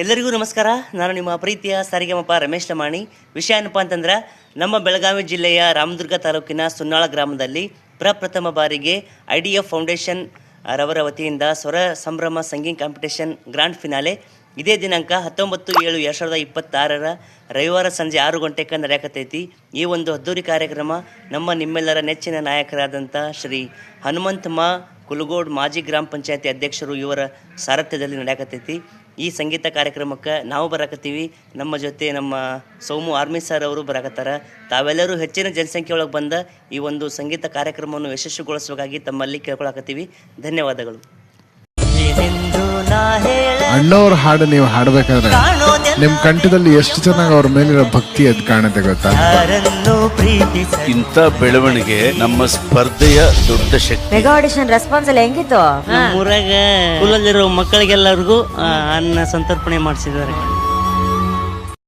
ಎಲ್ಲರಿಗೂ ನಮಸ್ಕಾರ. ನಾನು ನಿಮ್ಮ ಪ್ರೀತಿಯ ಸಾರಿಗೆಮಪ್ಪ ರಮೇಶ್ ಲಮಾಣಿ. ವಿಷಯ ಏನಪ್ಪ ಅಂತಂದ್ರೆ, ನಮ್ಮ ಬೆಳಗಾವಿ ಜಿಲ್ಲೆಯ ರಾಮದುರ್ಗ ತಾಲೂಕಿನ ಸುನ್ನಾಳ ಗ್ರಾಮದಲ್ಲಿ ಪ್ರಪ್ರಥಮ ಬಾರಿಗೆ IDF ಫೌಂಡೇಶನ್ ರವರ ವತಿಯಿಂದ ಸ್ವರ ಸಂಭ್ರಮ ಸಂಗೀತ ಕಾಂಪಿಟೇಷನ್ ಗ್ರ್ಯಾಂಡ್ ಫಿನಾಲೆ ಇದೇ ದಿನಾಂಕ 19/7/2026 ರವಿವಾರ ಸಂಜೆ 6 ಗಂಟೆಗೆ ನಡೆಯಕತ್ತೈತಿ. ಈ ಒಂದು ಅದ್ದೂರಿ ಕಾರ್ಯಕ್ರಮ ನಮ್ಮ ನಿಮ್ಮೆಲ್ಲರ ನೆಚ್ಚಿನ ನಾಯಕರಾದಂಥ ಶ್ರೀ ಹನುಮಂತ ಕುಲಗೋಡ್ ಮಾಜಿ ಗ್ರಾಮ ಪಂಚಾಯತಿ ಅಧ್ಯಕ್ಷರು ಇವರ ಸಾರಥ್ಯದಲ್ಲಿ ನಡೆಯಕತ್ತೈತಿ. ಈ ಸಂಗೀತ ಕಾರ್ಯಕ್ರಮಕ್ಕೆ ನಾವು ಬರಾಕತ್ತೀವಿ. ನಮ್ಮ ಜೊತೆ ನಮ್ಮ ಸೋಮು ಆರ್ಮಿ ಸರ್ ಅವರು ಬರಾಕತ್ತಾರ. ತಾವೆಲ್ಲರೂ ಹೆಚ್ಚಿನ ಜನಸಂಖ್ಯೆ ಒಳಗೆ ಬಂದ ಈ ಒಂದು ಸಂಗೀತ ಕಾರ್ಯಕ್ರಮವನ್ನು ಯಶಸ್ವಿಗೊಳಿಸಬೇಕಾಗಿ ತಮ್ಮಲ್ಲಿ ಕೇಳ್ಕೊಳಕತ್ತೀವಿ. ಧನ್ಯವಾದಗಳು. ಅಣ್ಣವ್ರ ಹಾಡು ನೀವು ಹಾಡ್ಬೇಕಾದ್ರೆ ನಿಮ್ ಕಂಠದಲ್ಲಿ ಎಷ್ಟು ಚೆನ್ನಾಗಿ ಅವ್ರ ಮೇಲಿರೋ ಭಕ್ತಿ ಅದ್ ಕಾಣುತ್ತೆ ಗೊತ್ತಾ? ಇಂಥ ಬೆಳವಣಿಗೆ ನಮ್ಮ ಸ್ಪರ್ಧೆಯ ದೊಡ್ಡ ಶಕ್ತಿ. ಮೆಗಾ ಆಡಿಷನ್ ರೆಸ್ಪಾನ್ಸ್ ಎಲ್ಲ ಹೆಂಗಿತ್ತು? ಊರಾಗ ಸ್ಕೂಲಲ್ಲಿರೋ ಮಕ್ಕಳಿಗೆಲ್ಲರಿಗೂ ಅನ್ನ ಸಂತರ್ಪಣೆ ಮಾಡಿಸಿದ್ದಾರೆ.